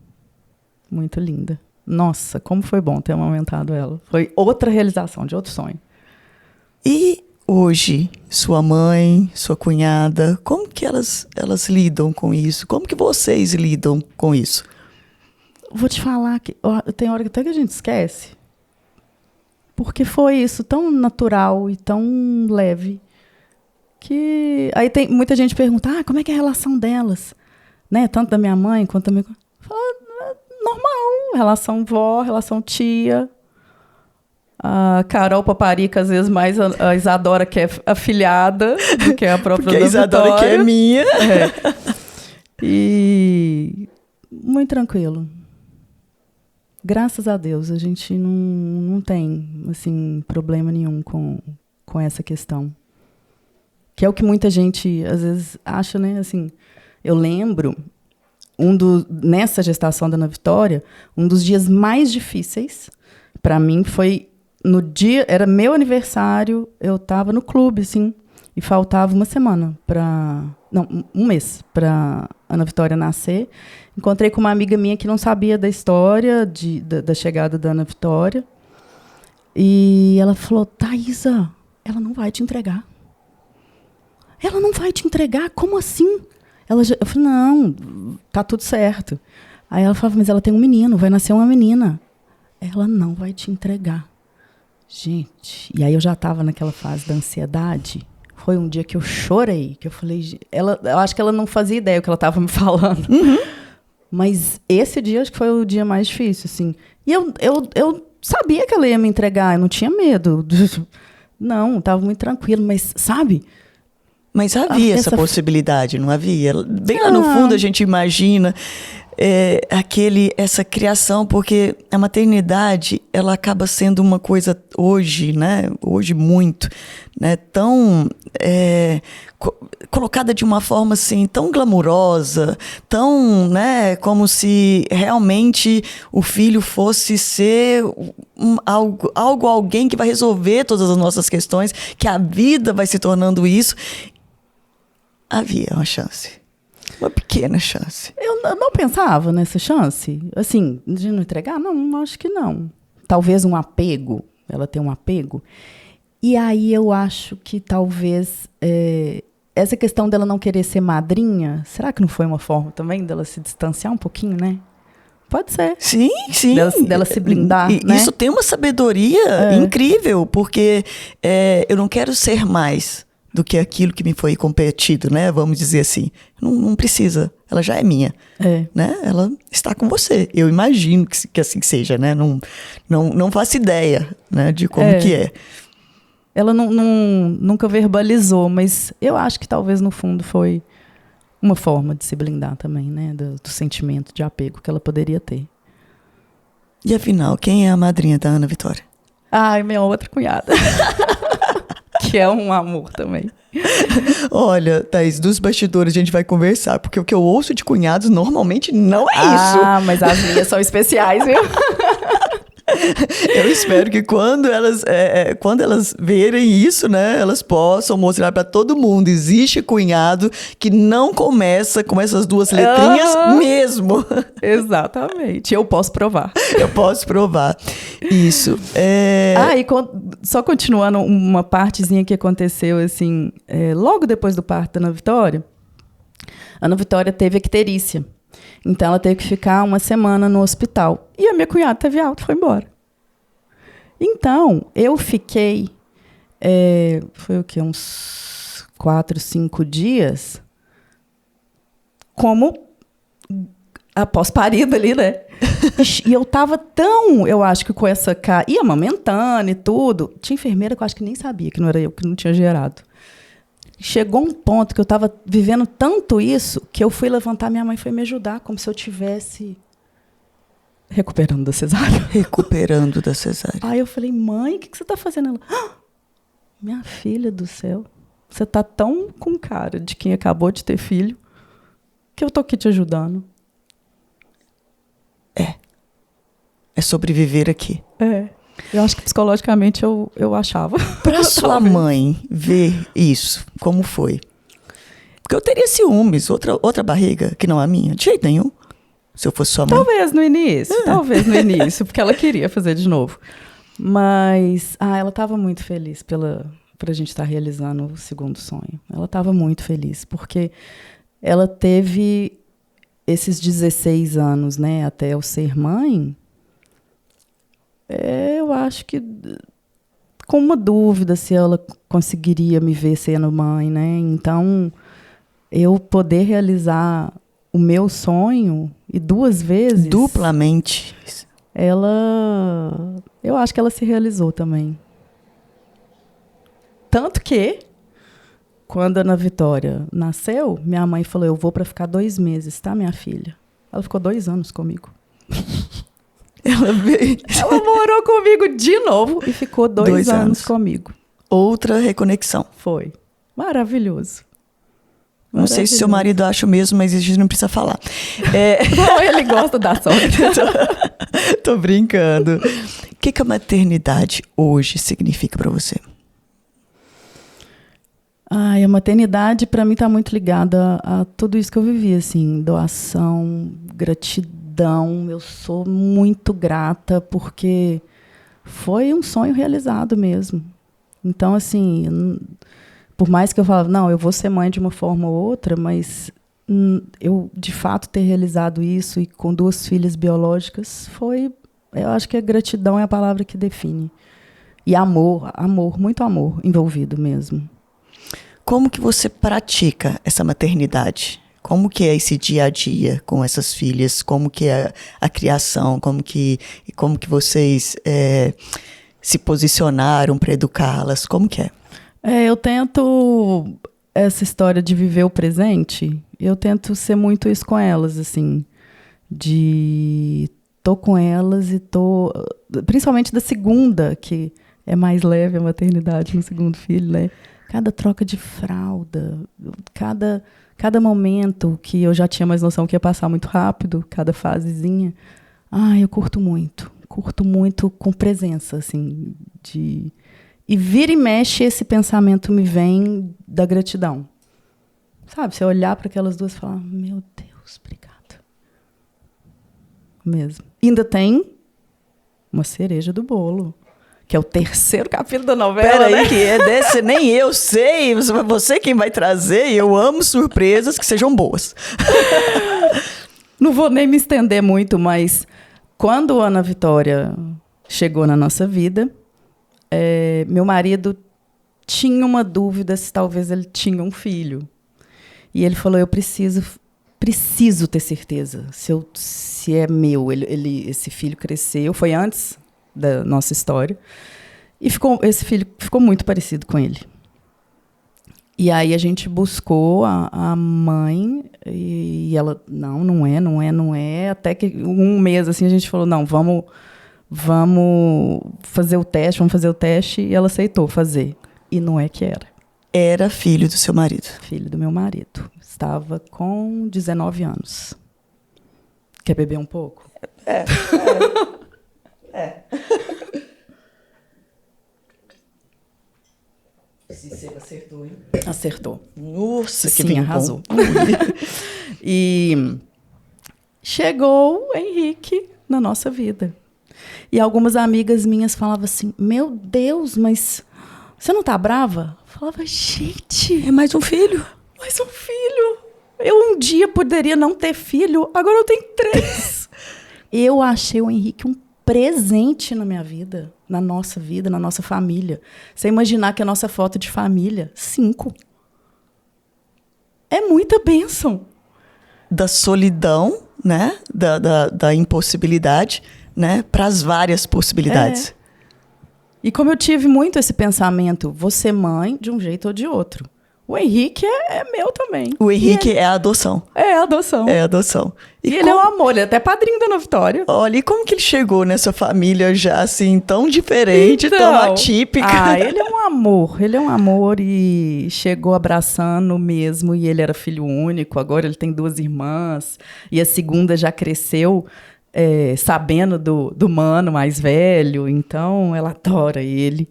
muito linda. Nossa, como foi bom ter amamentado ela. Foi outra realização de outro sonho. E hoje, sua mãe, sua cunhada, como que elas lidam com isso? Como que vocês lidam com isso? Vou te falar que tem hora até que a gente esquece. Porque foi isso tão natural e tão leve. Que aí tem muita gente pergunta, como é que é a relação delas? Né? Tanto da minha mãe quanto da minha... Fala, normal, relação vó, relação tia. A Carol Paparica, às vezes mais a Isadora, que é afilhada, do que a própria Porque a Isadora que é minha. E muito tranquilo. Graças a Deus, a gente não tem assim, problema nenhum com essa questão. Que é o que muita gente, às vezes, acha, né? Assim, eu lembro, nessa gestação da Ana Vitória, um dos dias mais difíceis, para mim, foi no dia... Era meu aniversário, eu estava no clube, assim, e faltava uma semana para... Não, um mês para Ana Vitória nascer. Encontrei com uma amiga minha que não sabia da história da chegada da Ana Vitória. E ela falou, Thaisa, ela não vai te entregar. Ela não vai te entregar? Como assim? Eu falei, não, tá tudo certo. Aí ela falava, mas ela tem um menino, vai nascer uma menina. Ela não vai te entregar. Gente, e aí eu já estava naquela fase da ansiedade. Foi um dia que eu chorei, que eu falei... eu acho que ela não fazia ideia do que ela estava me falando. Uhum. Mas esse dia, acho que foi o dia mais difícil, assim. E eu sabia que ela ia me entregar, eu não tinha medo. Não, estava muito tranquilo, mas, sabe... Mas havia essa possibilidade, não havia? Bem lá no fundo a gente imagina essa criação, porque a maternidade ela acaba sendo uma coisa hoje, né? Hoje muito, né? Tão colocada de uma forma assim tão glamurosa, tão, né? Como se realmente o filho fosse ser alguém que vai resolver todas as nossas questões, que a vida vai se tornando isso. Havia uma chance. Uma pequena chance. Eu não pensava nessa chance. Assim, de não entregar? Não, acho que não. Talvez um apego. Ela tem um apego. E aí eu acho que talvez... essa questão dela não querer ser madrinha, será que não foi uma forma também dela se distanciar um pouquinho, né? Pode ser. Sim. Dela se blindar, né? Isso tem uma sabedoria incrível, porque eu não quero ser mais do que aquilo que me foi competido, né? Vamos dizer assim. Não precisa. Ela já é minha. Né? Ela está com você. Eu imagino que assim seja, né? Não faço ideia, né, de como que é. Ela nunca verbalizou, mas eu acho que talvez no fundo foi uma forma de se blindar também, né? Do sentimento de apego que ela poderia ter. E afinal, quem é a madrinha da Ana Vitória? Ai, minha outra cunhada. Que é um amor também. Olha, Thaís, dos bastidores a gente vai conversar, porque o que eu ouço de cunhados normalmente não é isso. Ah, mas as minhas são especiais, viu? Eu espero que quando elas verem isso, né, elas possam mostrar para todo mundo. Existe cunhado que não começa com essas duas letrinhas mesmo. Exatamente. Eu posso provar. Eu posso provar. Isso. E só continuando uma partezinha que aconteceu, assim, logo depois do parto da Ana Vitória, a Ana Vitória teve icterícia. Então, ela teve que ficar uma semana no hospital. E a minha cunhada teve alta e foi embora. Então, eu fiquei... foi o quê? Uns 4, 5 dias como após parida ali, né? E eu tava eu acho que com essa cara... Ia amamentando e tudo. Tinha enfermeira que eu acho que nem sabia que não era eu, que não tinha gerado. Chegou um ponto que eu estava vivendo tanto isso que eu fui levantar, minha mãe foi me ajudar, como se eu estivesse recuperando da cesárea. Recuperando da cesárea. Aí eu falei, mãe, o que você está fazendo? Ela, minha filha do céu, você está tão com cara de quem acabou de ter filho que eu tô aqui te ajudando. é sobreviver aqui. Eu acho que psicologicamente eu achava. Para sua mãe ver isso, como foi? Porque eu teria ciúmes, outra barriga que não a minha, de jeito nenhum, se eu fosse sua mãe. Talvez no início, porque ela queria fazer de novo. Mas, ela estava muito feliz pra gente estar realizando o segundo sonho. Ela estava muito feliz, porque ela teve esses 16 anos, né, até eu ser mãe, eu acho que com uma dúvida se ela conseguiria me ver sendo mãe, né? Então, eu poder realizar o meu sonho, e 2 vezes... Duplamente. Eu acho que ela se realizou também. Tanto que, quando a Ana Vitória nasceu, minha mãe falou, eu vou para ficar 2 meses, tá, minha filha? Ela ficou 2 anos comigo. Ela morou comigo de novo e ficou 2 anos comigo. Outra reconexão. Foi. Maravilhoso. Não sei se seu marido acha o mesmo, mas a gente não precisa falar. Não, ele gosta da sorte. Tô brincando. O que a maternidade hoje significa para você? A maternidade, para mim, está muito ligada a tudo isso que eu vivi, assim, doação, gratidão. Eu sou muito grata, porque foi um sonho realizado mesmo. Então, assim, por mais que eu falava, não, eu vou ser mãe de uma forma ou outra, mas eu, de fato, ter realizado isso e com 2 filhas biológicas eu acho que a gratidão é a palavra que define. E amor, muito amor envolvido mesmo. Como que você pratica essa maternidade? Como que é esse dia a dia com essas filhas? Como que é a criação? Como que vocês se posicionaram para educá-las? Como que é? Eu tento, essa história de viver o presente, eu tento ser muito isso com elas, assim, tô com elas e principalmente da segunda, que é mais leve a maternidade no segundo filho, né? Cada troca de fralda, cada momento que eu já tinha mais noção que ia passar muito rápido, cada fasezinha, eu curto muito com presença, assim, e vira e mexe, esse pensamento me vem da gratidão. Sabe, você olhar para aquelas 2 e falar, meu Deus, obrigada. Mesmo. Ainda tem uma cereja do bolo, que é o 3º capítulo da novela. Peraí, né? que é desse, nem eu sei, você quem vai trazer, e eu amo surpresas que sejam boas. Não vou nem me estender muito, mas quando a Ana Vitória chegou na nossa vida, meu marido tinha uma dúvida se talvez ele tinha um filho. E ele falou, eu preciso ter certeza se é meu. Esse filho cresceu, foi antes da nossa história, e esse filho ficou muito parecido com ele. E aí a gente buscou a mãe, e ela, não é, até que 1 mês assim a gente falou, não, vamos fazer o teste, e ela aceitou fazer. E não é que era. Era filho do seu marido. Filho do meu marido. Estava com 19 anos. Quer beber um pouco? É. Cícero acertou, hein? Acertou. Nossa, sim, que vinho arrasou. bom. E chegou o Henrique na nossa vida. E algumas amigas minhas falavam assim, meu Deus, mas você não tá brava? Eu falava, gente... É mais um filho. Mais um filho. Eu um dia poderia não ter filho, agora eu tenho 3. Eu achei o Henrique um presente na minha vida, na nossa família. Você imaginar que a nossa foto de família, 5. É muita bênção. Da solidão, né? Da impossibilidade, né? Para as várias possibilidades. E como eu tive muito esse pensamento, vou ser mãe de um jeito ou de outro. O Henrique é meu também. O Henrique é a adoção. É a adoção. É a adoção. E ele é um amor, ele é até padrinho da Ana Vitória. Olha, e como que ele chegou nessa família já assim, tão diferente, tão atípica? Ele é um amor e chegou abraçando mesmo, e ele era filho único, agora ele tem 2 irmãs, e a segunda já cresceu sabendo do mano mais velho, então ela adora ele.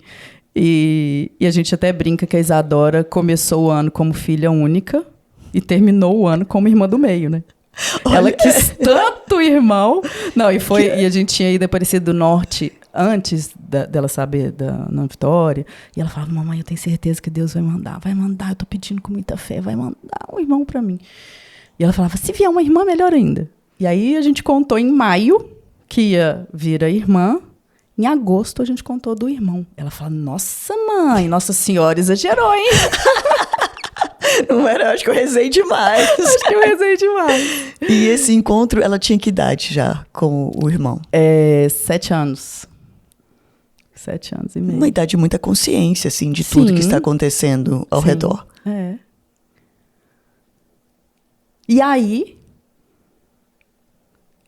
E a gente até brinca que a Isadora começou o ano como filha única e terminou o ano como irmã do meio, né? Olha. Ela quis tanto irmão. Não, e a gente tinha ido Aparecida do Norte antes dela saber da Ana Vitória. E ela falava, mamãe, eu tenho certeza que Deus vai mandar, eu tô pedindo com muita fé, vai mandar um irmão pra mim. E ela falava, se vier uma irmã, melhor ainda. E aí a gente contou em maio que ia vir a irmã. Em agosto a gente contou do irmão. Ela fala, nossa mãe, Nossa Senhora exagerou, hein? Não era, acho que eu rezei demais. Acho que eu rezei demais. E esse encontro, ela tinha que idade já com o irmão? 7 anos. 7 anos e meio. Uma idade de muita consciência, assim, de tudo que está acontecendo ao redor. E aí,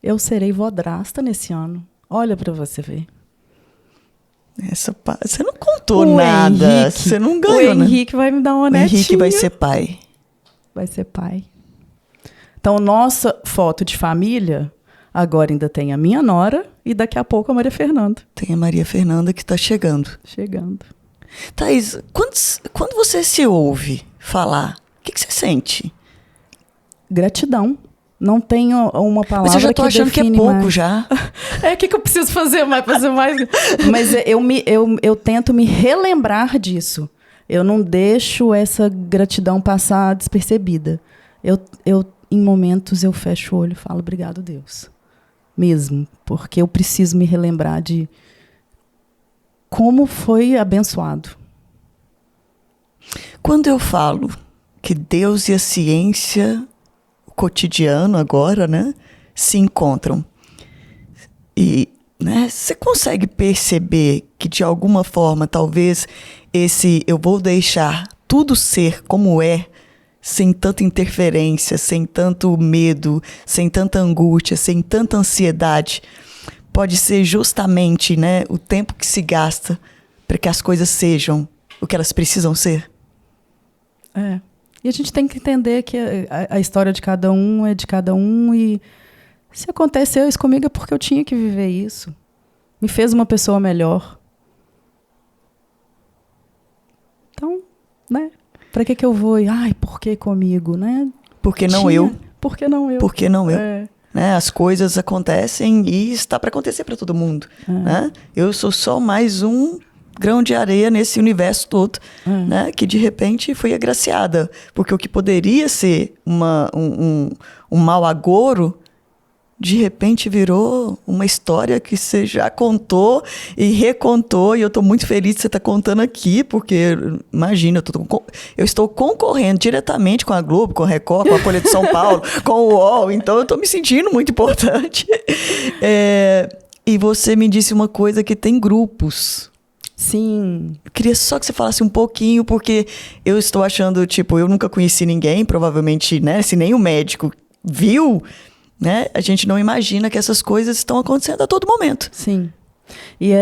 eu serei vodrasta nesse ano. Olha pra você ver. Você não contou nada. Henrique, você não ganhou, né? O Henrique vai me dar uma netinha. O Henrique vai ser pai. Vai ser pai. Então, nossa foto de família, agora ainda tem a minha nora e daqui a pouco a Maria Fernanda. Tem a Maria Fernanda que está chegando. Chegando. Thaís, quando você se ouve falar, o que você sente? Gratidão. Não tenho uma palavra. Mas eu já tô achando que é pouco mais. Já. O que eu preciso fazer mais? Mas eu tento me relembrar disso. Eu não deixo essa gratidão passar despercebida. Em momentos, eu fecho o olho e falo, obrigado, Deus. Mesmo. Porque eu preciso me relembrar de como foi abençoado. Quando eu falo que Deus e a ciência cotidiano agora, né, se encontram. E, né, você consegue perceber que, de alguma forma, talvez eu vou deixar tudo ser como é, sem tanta interferência, sem tanto medo, sem tanta angústia, sem tanta ansiedade, pode ser justamente, né, o tempo que se gasta para que as coisas sejam o que elas precisam ser? E a gente tem que entender que a história de cada um é de cada um e se aconteceu isso comigo é porque eu tinha que viver isso. Me fez uma pessoa melhor. Então, né? Pra que eu vou? Ai, por que comigo, né? Por que não eu? Por que não eu? Por que não eu? Né? As coisas acontecem e está para acontecer para todo mundo. Né? Eu sou só mais um grão de areia nesse universo todo, né, que de repente foi agraciada. Porque o que poderia ser um mau agouro, de repente virou uma história que você já contou e recontou, e eu estou muito feliz de você estar contando aqui, porque, imagina, eu estou concorrendo diretamente com a Globo, com a Record, com a Folha de São Paulo, com o UOL, então eu estou me sentindo muito importante. E você me disse uma coisa, que tem grupos. Sim. Eu queria só que você falasse um pouquinho, porque eu estou achando, eu nunca conheci ninguém, provavelmente, né, se nem o médico viu, né, a gente não imagina que essas coisas estão acontecendo a todo momento. Sim. E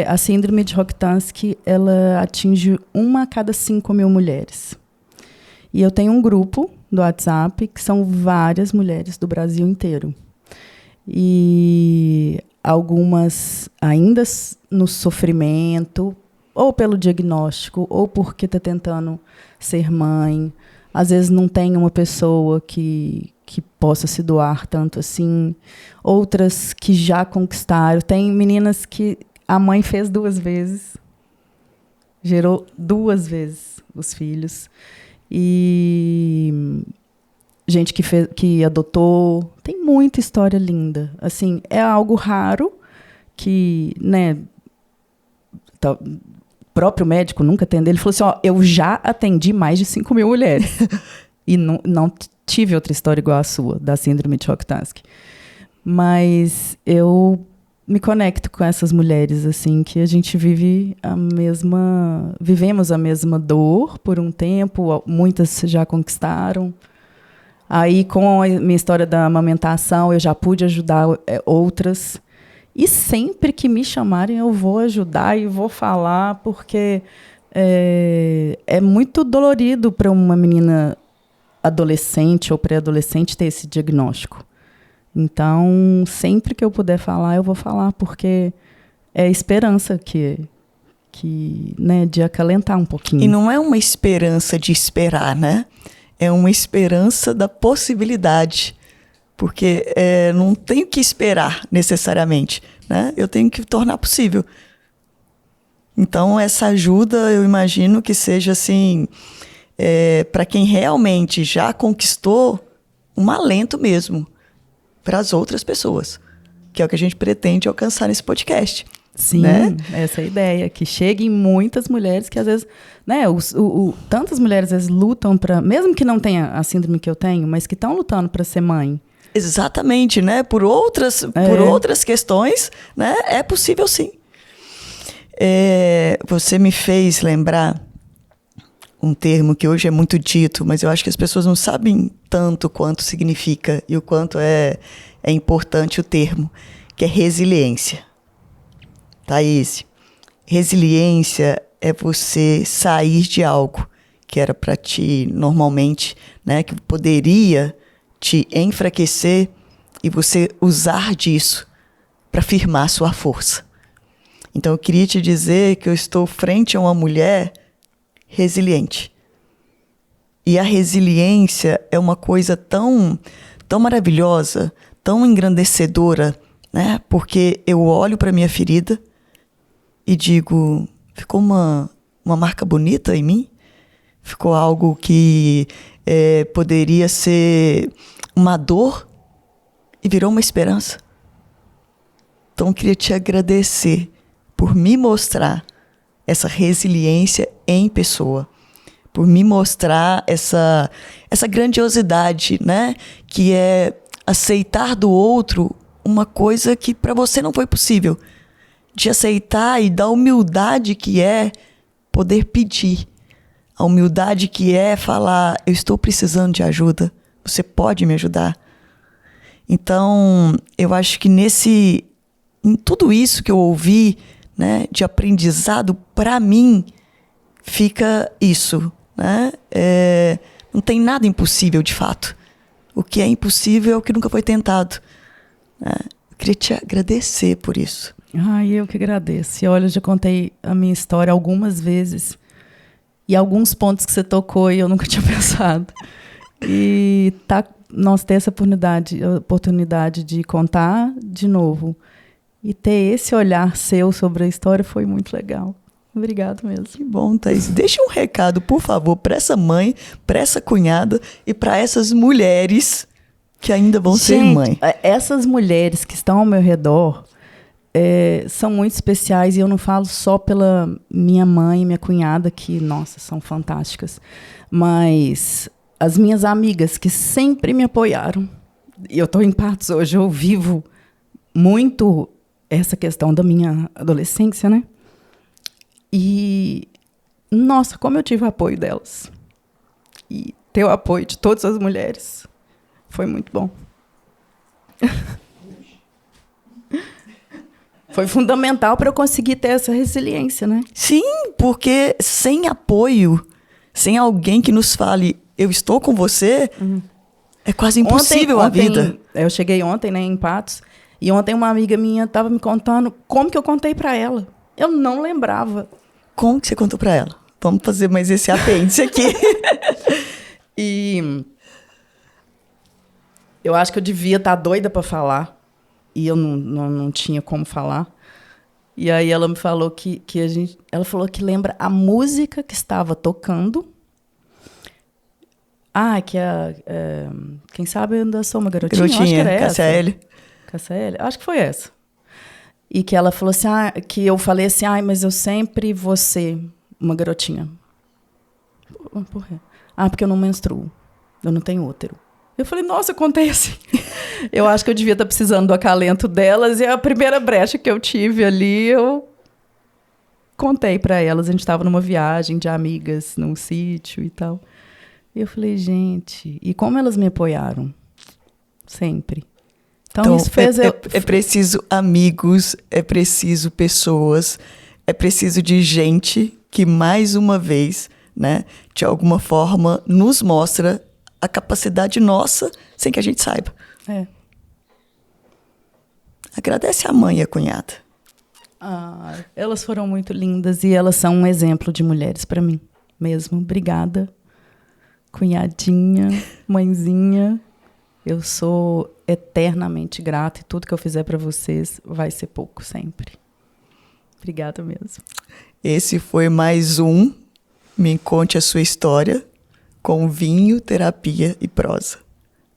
a síndrome de Rokitansky, ela atinge 1 a cada 5.000 mulheres. E eu tenho um grupo do WhatsApp, que são várias mulheres do Brasil inteiro. E algumas ainda no sofrimento, ou pelo diagnóstico, ou porque está tentando ser mãe. Às vezes não tem uma pessoa que possa se doar tanto assim. Outras que já conquistaram. Tem meninas que a mãe fez 2 vezes. Gerou 2 vezes os filhos. E gente que adotou. Tem muita história linda. Assim, é algo raro que, né, o próprio médico nunca atendeu. Ele falou assim, eu já atendi mais de 5.000 mulheres. E não tive outra história igual a sua, da síndrome de Rokitansky. Mas eu me conecto com essas mulheres, assim, que a gente vivemos a mesma dor por um tempo, muitas já conquistaram. Aí, com a minha história da amamentação, eu já pude ajudar outras. E sempre que me chamarem, eu vou ajudar e vou falar, porque é muito dolorido para uma menina adolescente ou pré-adolescente ter esse diagnóstico. Então, sempre que eu puder falar, eu vou falar, porque é esperança né, de acalentar um pouquinho. E não é uma esperança de esperar, né? É uma esperança da possibilidade. Porque não tenho que esperar necessariamente, né? Eu tenho que tornar possível. Então, essa ajuda, eu imagino que seja assim, para quem realmente já conquistou, um alento mesmo para as outras pessoas, que é o que a gente pretende alcançar nesse podcast. Sim, né? Essa é a ideia, que cheguem muitas mulheres que às vezes, né, tantas mulheres às vezes lutam para, mesmo que não tenha a síndrome que eu tenho, mas que estão lutando para ser mãe. Exatamente, né? Por outras questões, né? É possível sim. Você me fez lembrar um termo que hoje é muito dito, mas eu acho que as pessoas não sabem tanto quanto significa e o quanto é importante o termo, que é resiliência. Thaís, resiliência é você sair de algo que era para ti normalmente, né, que poderia te enfraquecer e você usar disso para firmar sua força. Então eu queria te dizer que eu estou frente a uma mulher resiliente. E a resiliência é uma coisa tão maravilhosa, tão engrandecedora, né? Porque eu olho para minha ferida e digo, ficou uma marca bonita em mim? Ficou algo que poderia ser uma dor e virou uma esperança. Então eu queria te agradecer por me mostrar essa resiliência em pessoa, por me mostrar essa grandiosidade, né? Que é aceitar do outro uma coisa que para você não foi possível, de aceitar e da humildade que é poder pedir, a humildade que é falar, eu estou precisando de ajuda, você pode me ajudar? Então, eu acho que em tudo isso que eu ouvi, né, de aprendizado, para mim, fica isso, né? Não tem nada impossível, de fato. O que é impossível é o que nunca foi tentado. Né? Eu queria te agradecer por isso. Ai, eu que agradeço. E olha, eu já contei a minha história algumas vezes. E alguns pontos que você tocou e eu nunca tinha pensado. E nós ter essa oportunidade de contar de novo. E ter esse olhar seu sobre a história foi muito legal. Obrigado mesmo. Que bom, Thaís. Deixa um recado, por favor, para essa mãe, para essa cunhada e para essas mulheres que ainda vão ser mãe. Essas mulheres que estão ao meu redor são muito especiais e eu não falo só pela minha mãe e minha cunhada, que, nossa, são fantásticas, mas as minhas amigas que sempre me apoiaram. E eu estou em Patos hoje, eu vivo muito essa questão da minha adolescência, né? E, nossa, como eu tive o apoio delas. E ter o apoio de todas as mulheres foi muito bom. Foi fundamental para eu conseguir ter essa resiliência, né? Sim, porque sem apoio, sem alguém que nos fale, eu estou com você, é quase impossível a vida. Eu cheguei ontem, né, em Patos, e ontem uma amiga minha estava me contando como que eu contei para ela. Eu não lembrava. Como que você contou para ela? Vamos fazer mais esse apêndice aqui. E eu acho que eu devia estar doida para falar. E eu não tinha como falar. E aí ela me falou ela falou que lembra a música que estava tocando. Que quem sabe eu ainda sou uma garotinha. Garotinha, acho que era Cássia L. Acho que foi essa. E que ela falou assim, que eu falei assim, mas eu sempre vou ser uma garotinha. Por quê? Porque eu não menstruo. Eu não tenho útero. Eu falei, nossa, eu contei assim. Eu acho que eu devia estar precisando do acalento delas. E a primeira brecha que eu tive ali, eu contei para elas. A gente estava numa viagem de amigas, num sítio e tal. E eu falei, gente... E como elas me apoiaram? Sempre. Então isso fez... É preciso amigos, é preciso pessoas, é preciso de gente que, mais uma vez, né, de alguma forma, nos mostra a capacidade nossa sem que a gente saiba. Agradece a mãe e a cunhada. Elas foram muito lindas e elas são um exemplo de mulheres para mim mesmo. Obrigada, cunhadinha, mãezinha. Eu sou eternamente grata e tudo que eu fizer para vocês vai ser pouco sempre. Obrigada mesmo. Esse foi mais um Me Conte a Sua História com vinho, terapia e prosa.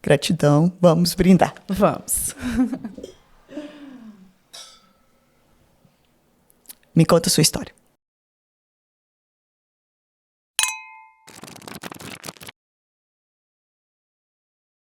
Gratidão. Vamos brindar. Vamos. Me conta a sua história.